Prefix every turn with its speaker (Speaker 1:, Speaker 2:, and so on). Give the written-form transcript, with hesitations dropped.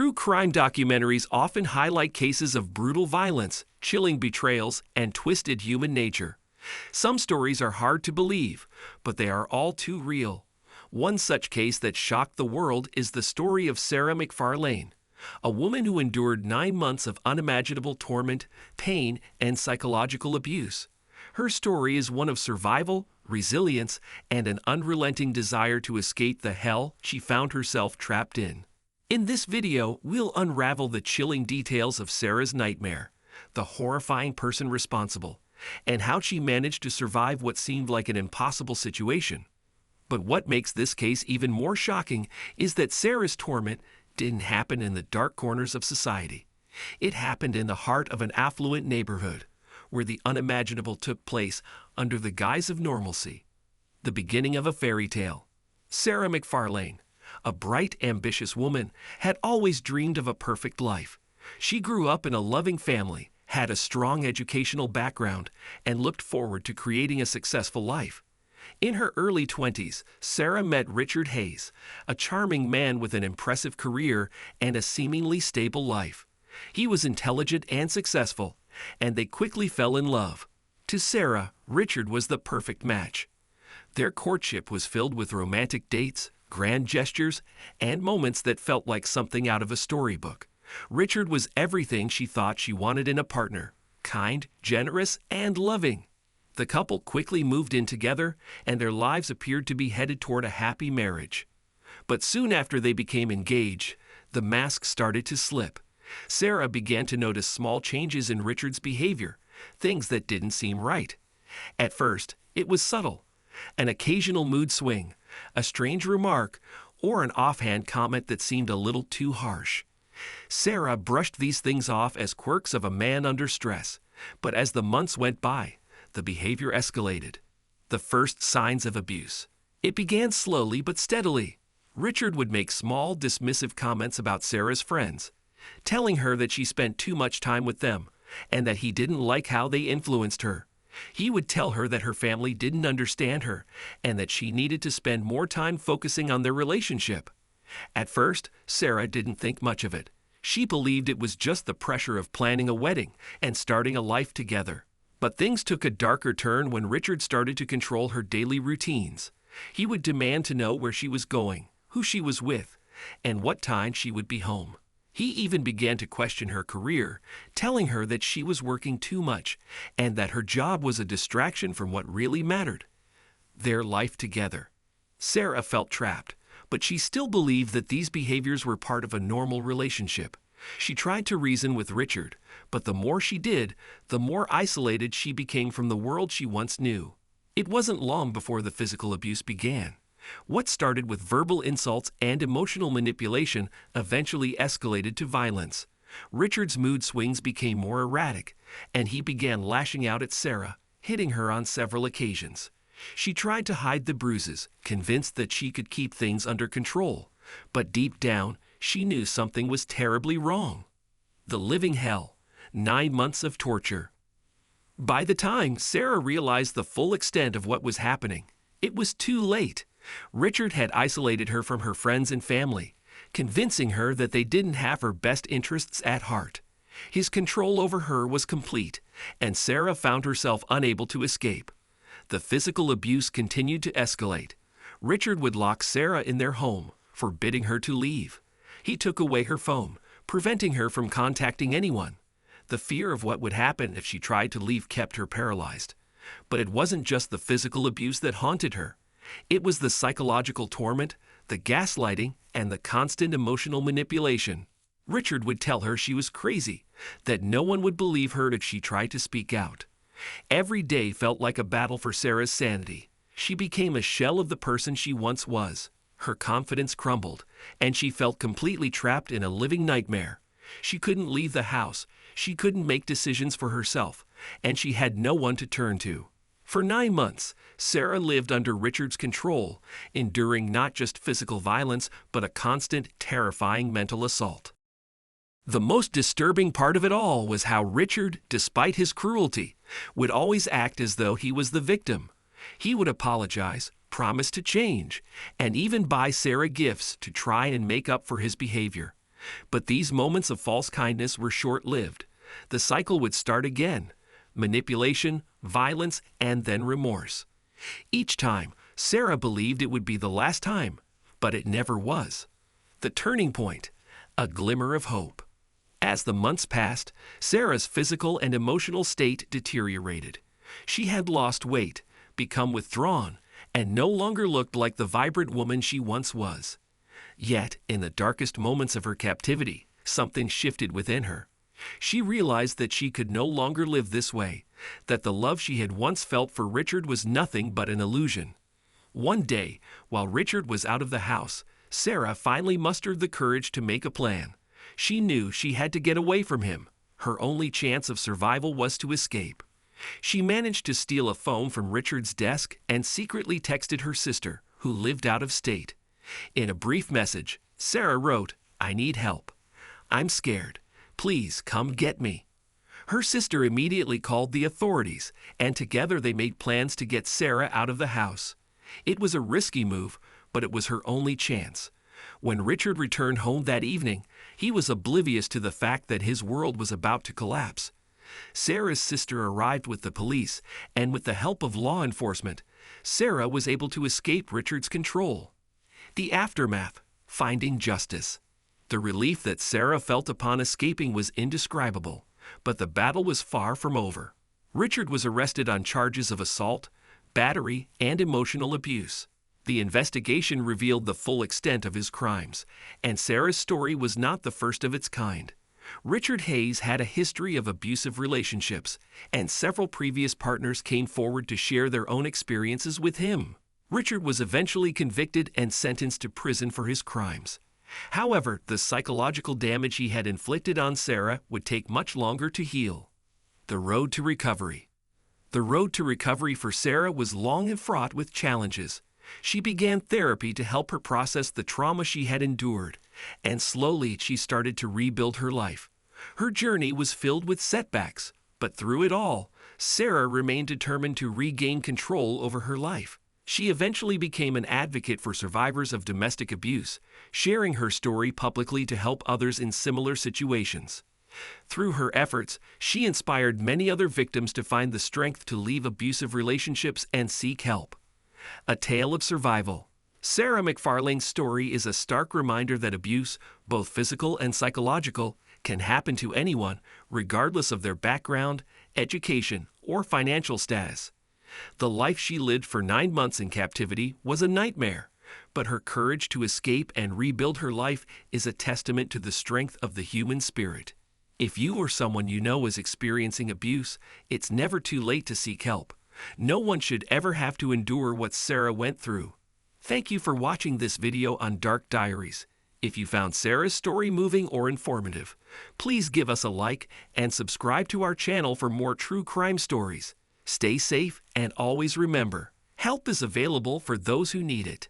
Speaker 1: True crime documentaries often highlight cases of brutal violence, chilling betrayals, and twisted human nature. Some stories are hard to believe, but they are all too real. One such case that shocked the world is the story of Sarah McFarlane, a woman who endured 9 months of unimaginable torment, pain, and psychological abuse. Her story is one of survival, resilience, and an unrelenting desire to escape the hell she found herself trapped in. In this video, we'll unravel the chilling details of Sarah's nightmare, the horrifying person responsible, and how she managed to survive what seemed like an impossible situation. But what makes this case even more shocking is that Sarah's torment didn't happen in the dark corners of society. It happened in the heart of an affluent neighborhood, where the unimaginable took place under the guise of normalcy. The beginning of a fairy tale. Sarah McFarlane, a bright, ambitious woman, had always dreamed of a perfect life. She grew up in a loving family, had a strong educational background, and looked forward to creating a successful life. In her early 20s, Sarah met Richard Hayes, a charming man with an impressive career and a seemingly stable life. He was intelligent and successful, and they quickly fell in love. To Sarah, Richard was the perfect match. Their courtship was filled with romantic dates, grand gestures, and moments that felt like something out of a storybook. Richard was everything she thought she wanted in a partner: kind, generous, and loving. The couple quickly moved in together, and their lives appeared to be headed toward a happy marriage. But soon after they became engaged, the mask started to slip. Sarah began to notice small changes in Richard's behavior, things that didn't seem right. At first, it was subtle: an occasional mood swing, a strange remark, or an offhand comment that seemed a little too harsh. Sarah brushed these things off as quirks of a man under stress, but as the months went by, the behavior escalated. The first signs of abuse. It began slowly but steadily. Richard would make small, dismissive comments about Sarah's friends, telling her that she spent too much time with them and that he didn't like how they influenced her. He would tell her that her family didn't understand her and that she needed to spend more time focusing on their relationship. At first, Sarah didn't think much of it. She believed it was just the pressure of planning a wedding and starting a life together. But things took a darker turn when Richard started to control her daily routines. He would demand to know where she was going, who she was with, and what time she would be home. He even began to question her career, telling her that she was working too much and that her job was a distraction from what really mattered: their life together. Sarah felt trapped, but she still believed that these behaviors were part of a normal relationship. She tried to reason with Richard, but the more she did, the more isolated she became from the world she once knew. It wasn't long before the physical abuse began. What started with verbal insults and emotional manipulation eventually escalated to violence. Richard's mood swings became more erratic, and he began lashing out at Sarah, hitting her on several occasions. She tried to hide the bruises, convinced that she could keep things under control, but deep down, she knew something was terribly wrong. The living hell. 9 months of torture. By the time Sarah realized the full extent of what was happening, it was too late. Richard had isolated her from her friends and family, convincing her that they didn't have her best interests at heart. His control over her was complete, and Sarah found herself unable to escape. The physical abuse continued to escalate. Richard would lock Sarah in their home, forbidding her to leave. He took away her phone, preventing her from contacting anyone. The fear of what would happen if she tried to leave kept her paralyzed. But it wasn't just the physical abuse that haunted her. It was the psychological torment, the gaslighting, and the constant emotional manipulation. Richard would tell her she was crazy, that no one would believe her if she tried to speak out. Every day felt like a battle for Sarah's sanity. She became a shell of the person she once was. Her confidence crumbled, and she felt completely trapped in a living nightmare. She couldn't leave the house, she couldn't make decisions for herself, and she had no one to turn to. For 9 months, Sarah lived under Richard's control, enduring not just physical violence, but a constant, terrifying mental assault. The most disturbing part of it all was how Richard, despite his cruelty, would always act as though he was the victim. He would apologize, promise to change, and even buy Sarah gifts to try and make up for his behavior. But these moments of false kindness were short-lived. The cycle would start again: manipulation, violence, and then remorse. Each time, Sarah believed it would be the last time, but it never was. The turning point: a glimmer of hope. As the months passed, Sarah's physical and emotional state deteriorated. She had lost weight, become withdrawn, and no longer looked like the vibrant woman she once was. Yet, in the darkest moments of her captivity, something shifted within her. She realized that she could no longer live this way, that the love she had once felt for Richard was nothing but an illusion. One day, while Richard was out of the house, Sarah finally mustered the courage to make a plan. She knew she had to get away from him. Her only chance of survival was to escape. She managed to steal a phone from Richard's desk and secretly texted her sister, who lived out of state. In a brief message, Sarah wrote, "I need help. I'm scared. Please come get me." Her sister immediately called the authorities, and together they made plans to get Sarah out of the house. It was a risky move, but it was her only chance. When Richard returned home that evening, he was oblivious to the fact that his world was about to collapse. Sarah's sister arrived with the police, and with the help of law enforcement, Sarah was able to escape Richard's control. The aftermath: finding justice. The relief that Sarah felt upon escaping was indescribable, but the battle was far from over. Richard was arrested on charges of assault, battery, and emotional abuse. The investigation revealed the full extent of his crimes, and Sarah's story was not the first of its kind. Richard Hayes had a history of abusive relationships, and several previous partners came forward to share their own experiences with him. Richard was eventually convicted and sentenced to prison for his crimes. However, the psychological damage he had inflicted on Sarah would take much longer to heal. The road to recovery. The road to recovery for Sarah was long and fraught with challenges. She began therapy to help her process the trauma she had endured, and slowly she started to rebuild her life. Her journey was filled with setbacks, but through it all, Sarah remained determined to regain control over her life. She eventually became an advocate for survivors of domestic abuse, sharing her story publicly to help others in similar situations. Through her efforts, she inspired many other victims to find the strength to leave abusive relationships and seek help. A tale of survival. Sarah McFarlane's story is a stark reminder that abuse, both physical and psychological, can happen to anyone, regardless of their background, education, or financial status. The life she lived for 9 months in captivity was a nightmare, but her courage to escape and rebuild her life is a testament to the strength of the human spirit. If you or someone you know is experiencing abuse, it's never too late to seek help. No one should ever have to endure what Sarah went through. Thank you for watching this video on Dark Diaries. If you found Sarah's story moving or informative, please give us a like and subscribe to our channel for more true crime stories. Stay safe and always remember, help is available for those who need it.